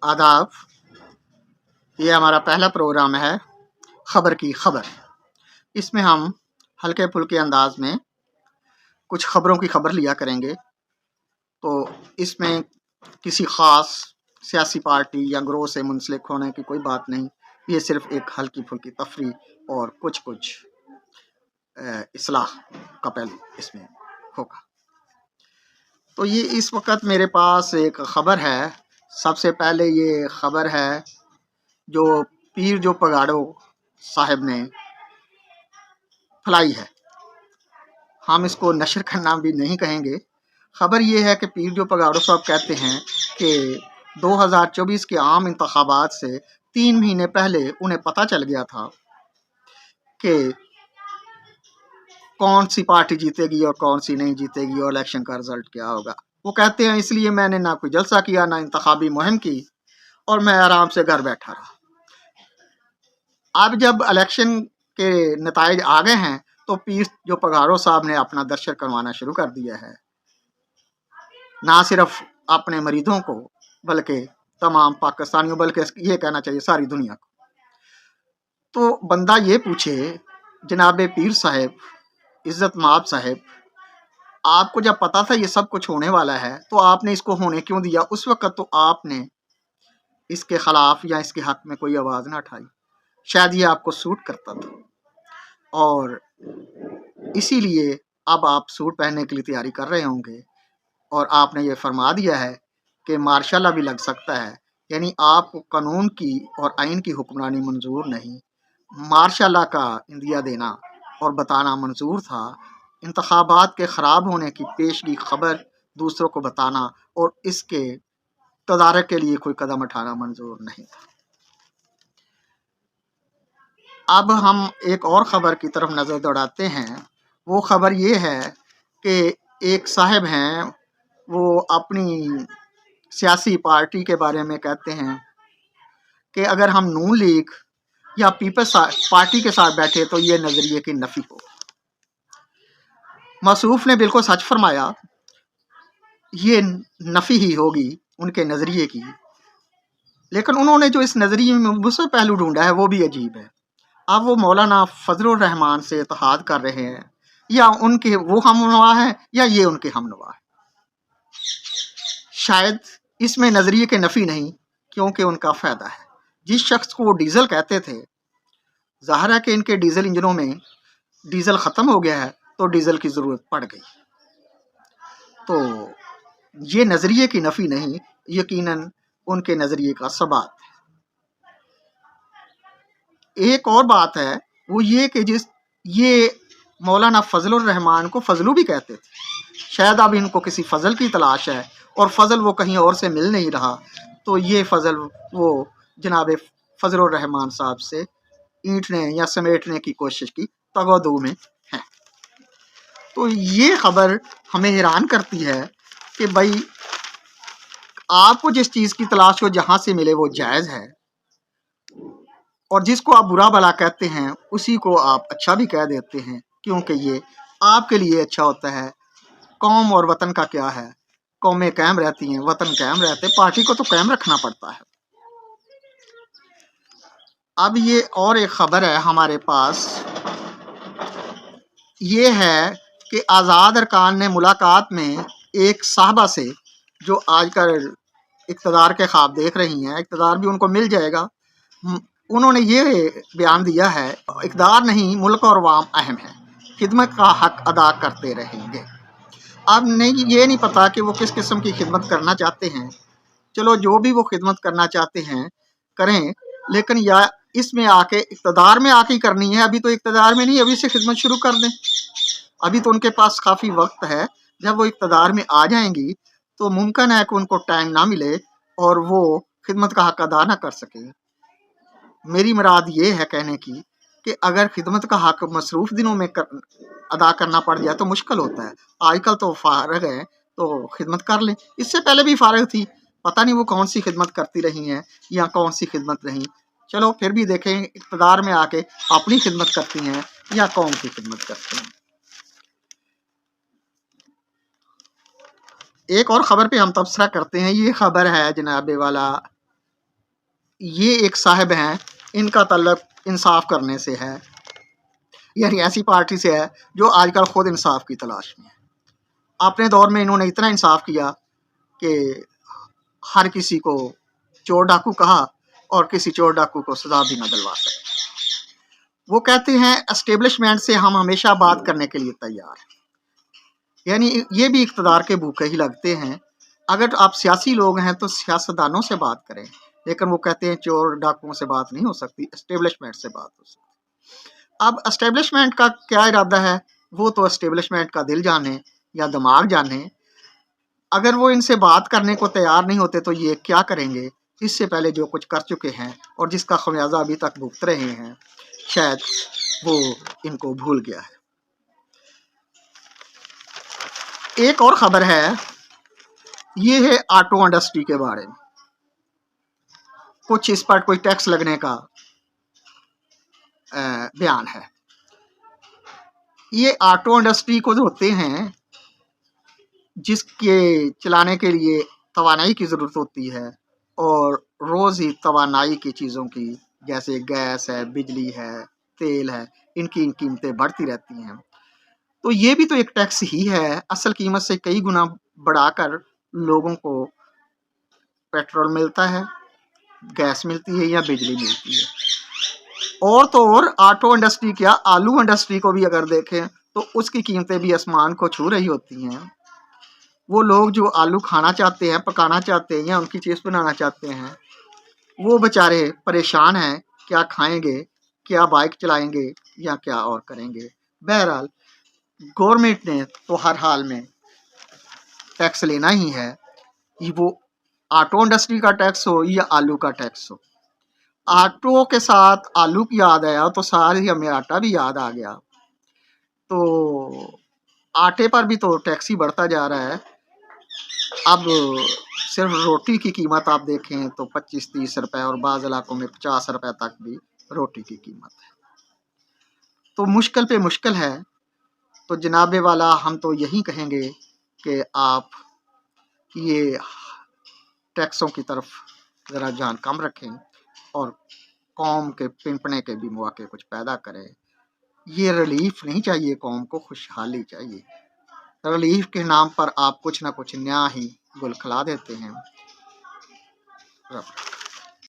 आदाब। ये हमारा पहला प्रोग्राम है खबर की खबर। इसमें हम हल्के फुल्के अंदाज में कुछ खबरों की खबर लिया करेंगे। तो इसमें किसी ख़ास सियासी पार्टी या ग्रोह से मुंसलिक होने की कोई बात नहीं। ये सिर्फ एक हल्की फुल्की तफरी और कुछ इस्लाह का पहलू इसमें होगा। तो ये इस वक्त मेरे पास एक ख़बर है। सबसे पहले ये ख़बर है जो पीर जो पगाड़ो साहब ने फैलाई है। हम इसको नशर करना भी नहीं कहेंगे। ख़बर ये है कि पीर जो पगाड़ो साहब कहते हैं कि 2024 के आम इंतखाबात से 3 महीने पहले उन्हें पता चल गया था कि कौन सी पार्टी जीतेगी और कौन सी नहीं जीतेगी और इलेक्शन का रिजल्ट क्या होगा। वो कहते हैं इसलिए मैंने ना कोई जलसा किया, ना इंतखाबी मुहिम की, और मैं आराम से घर बैठा रहा। अब जब इलेक्शन के नताइज आ गए हैं तो पीर जो पगाड़ो साहब ने अपना दर्शन करवाना शुरू कर दिया है, ना सिर्फ अपने मरीदों को बल्कि तमाम पाकिस्तानियों, बल्कि ये कहना चाहिए सारी दुनिया को। तो बंदा ये पूछे, जनाब पीर साहब, इज़्ज़त माब साहब, आपको जब पता था ये सब कुछ होने वाला है तो आपने इसको होने क्यों दिया? उस वक्त तो आपने इसके खिलाफ या इसके हक में कोई आवाज़ ना उठाई। शायद ये आपको सूट करता था और इसीलिए अब आप सूट पहनने के लिए तैयारी कर रहे होंगे और आपने ये फरमा दिया है कि मार्शल भी लग सकता है। यानी आपको कानून की और आइन की हुक्मरानी मंजूर नहीं, मार्शल का इंदिया देना और बताना मंजूर था। इंतखाबात के ख़राब होने की पेशगी खबर दूसरों को बताना और इसके तदारक के लिए कोई कदम उठाना मंजूर नहीं था। अब हम एक और ख़बर की तरफ नज़र दौड़ाते हैं। वो ख़बर ये है कि एक साहब हैं, वो अपनी सियासी पार्टी के बारे में कहते हैं कि अगर हम नून लीग या पीपल्स पार्टी के साथ बैठे तो ये नज़रिए की नफ़ी हो। मसूफ ने बिल्कुल सच फरमाया, ये नफ़ी ही होगी उनके नज़रिए की। लेकिन उन्होंने जो इस नज़रिए में दूसरा पहलू ढूंढा है वो भी अजीब है। अब वो मौलाना फजलुर रहमान से इत्तेहाद कर रहे हैं, या उनके वो हमनवा है या ये उनके हमनवा है। शायद इसमें नज़रिए के नफ़ी नहीं, क्योंकि उनका फ़ायदा है। जिस शख्स को वो डीज़ल कहते थे, ज़ाहिर है कि इनके डीज़ल इंजनों में डीज़ल ख़त्म हो गया है तो डीज़ल की ज़रूरत पड़ गई। तो ये नज़रिए की नफ़ी नहीं, यकीनन उनके नज़रिए का सबात है। एक और बात है वो ये कि ये मौलाना फजलुर रहमान को फजलू भी कहते थे। शायद अब इनको किसी फजल की तलाश है और फजल वो कहीं और से मिल नहीं रहा, तो ये फजल वो जनाब फजलुर रहमान साहब से ईंटने या समेटने की कोशिश की तगदू में है। तो ये खबर हमें हैरान करती है कि भाई आपको जिस चीज़ की तलाश हो जहाँ से मिले वो जायज़ है, और जिसको आप बुरा भला कहते हैं उसी को आप अच्छा भी कह देते हैं, क्योंकि ये आपके लिए अच्छा होता है। कौम और वतन का क्या है, कौमें कायम रहती हैं, वतन कायम रहते, पार्टी को तो कायम रखना पड़ता है। अब ये और एक खबर है हमारे पास, ये है कि आज़ाद अरकान ने मुलाकात में एक साहबा से जो आजकल इक़्तिदार के ख्वाब देख रही हैं, इक़्तिदार भी उनको मिल जाएगा, उन्होंने ये बयान दिया है, इक़्तिदार नहीं मुल्क और वाम अहम है, खिदमत का हक अदा करते रहेंगे। अब नहीं, ये नहीं पता कि वो किस किस्म की खिदमत करना चाहते हैं। चलो जो भी वो खिदमत करना चाहते हैं करें, लेकिन या इसमें आके इक़्तिदार में आके करनी है। अभी तो इक़्तिदार में नहीं, अभी से खिदमत शुरू कर दें। अभी तो उनके पास काफ़ी वक्त है। जब वो इक़्तिदार में आ जाएंगी तो मुमकिन है कि उनको टाइम ना मिले और वो खिदमत का हक अदा ना कर सकें। मेरी मुराद ये है कहने की कि अगर खिदमत का हक मसरूफ़ दिनों में अदा करना पड़ जाए तो मुश्किल होता है। आजकल तो फारग है तो खिदमत कर लें। इससे पहले भी फारग थी, पता नहीं वो कौन सी खिदमत करती रही हैं या कौन सी खिदमत नहीं। चलो फिर भी देखें इक़्तिदार में आके अपनी खिदमत करती हैं या कौम की खिदमत करती हैं। एक और ख़बर पे हम तबसरा करते हैं। ये ख़बर है जनाब वाला یہ ایک صاحب ہیں، ان کا تعلق انصاف کرنے سے ہے، یعنی ایسی پارٹی سے ہے جو آج کل خود انصاف کی تلاش میں ہے۔ اپنے دور میں انہوں نے اتنا انصاف کیا کہ ہر کسی کو چور ڈاکو کہا اور کسی چور ڈاکو کو سزا بھی نہ دلوا سکے۔ وہ کہتے ہیں اسٹیبلشمنٹ سے ہم ہمیشہ بات کرنے کے لیے تیار ہیں، یعنی یہ بھی اقتدار کے بھوکے ہی لگتے ہیں۔ اگر آپ سیاسی لوگ ہیں تو سیاستدانوں سے بات کریں، لیکن وہ کہتے ہیں چور ڈاکوؤں سے بات نہیں ہو سکتی، اسٹیبلشمنٹ سے بات ہو سکتی۔ اب اسٹیبلشمنٹ کا کیا ارادہ ہے وہ تو اسٹیبلشمنٹ کا دل جانے یا دماغ جانے۔ اگر وہ ان سے بات کرنے کو تیار نہیں ہوتے تو یہ کیا کریں گے؟ اس سے پہلے جو کچھ کر چکے ہیں اور جس کا خمیازہ ابھی تک بھگت رہے ہیں، شاید وہ ان کو بھول گیا ہے۔ ایک اور خبر ہے، یہ ہے آٹو انڈسٹری کے بارے میں، کچھ اس پر کوئی ٹیکس لگنے کا بیان ہے۔ یہ آٹو انڈسٹری کو جو ہوتے ہیں جس کے چلانے کے لیے توانائی کی ضرورت ہوتی ہے، اور روز ہی توانائی کی چیزوں کی جیسے گیس ہے، بجلی ہے، تیل ہے، ان کی قیمتیں بڑھتی رہتی ہیں، تو یہ بھی تو ایک ٹیکس ہی ہے۔ اصل قیمت سے کئی گنا بڑھا کر لوگوں کو پیٹرول ملتا ہے، گیس ملتی ہے یا بجلی ملتی ہے۔ اور تو اور آٹو انڈسٹری کیا، آلو انڈسٹری کو بھی اگر دیکھیں تو اس کی قیمتیں بھی آسمان کو چھو رہی ہوتی ہیں۔ وہ لوگ جو آلو کھانا چاہتے ہیں، پکانا چاہتے ہیں یا ان کی چیز بنانا چاہتے ہیں، وہ بیچارے پریشان ہیں، کیا کھائیں گے، کیا بائک چلائیں گے یا کیا اور کریں گے۔ بہرحال گورنمنٹ نے تو ہر حال میں ٹیکس لینا ہی ہے، وہ آٹو انڈسٹری کا ٹیکس ہو یا آلو کا ٹیکس ہو۔ آٹو کے ساتھ آلو کی یاد آیا تو ساری ہمیں آٹا بھی یاد آ گیا، تو آٹے پر بھی تو ٹیکس ہی بڑھتا جا رہا ہے۔ اب صرف روٹی کی قیمت آپ دیکھیں تو 25-30 روپے اور بعض علاقوں میں 50 روپے تک بھی روٹی کی قیمت ہے، تو مشکل پہ مشکل ہے۔ تو جناب والا ہم تو یہی کہیں گے کہ آپ یہ ٹیکسوں کی طرف ذرا جان کم رکھیں اور قوم کے پنپنے کے بھی مواقع کچھ پیدا کریں۔ یہ ریلیف نہیں چاہیے، قوم کو خوشحالی چاہیے۔ ریلیف کے نام پر آپ کچھ نہ کچھ نیا ہی گل کھلا دیتے ہیں۔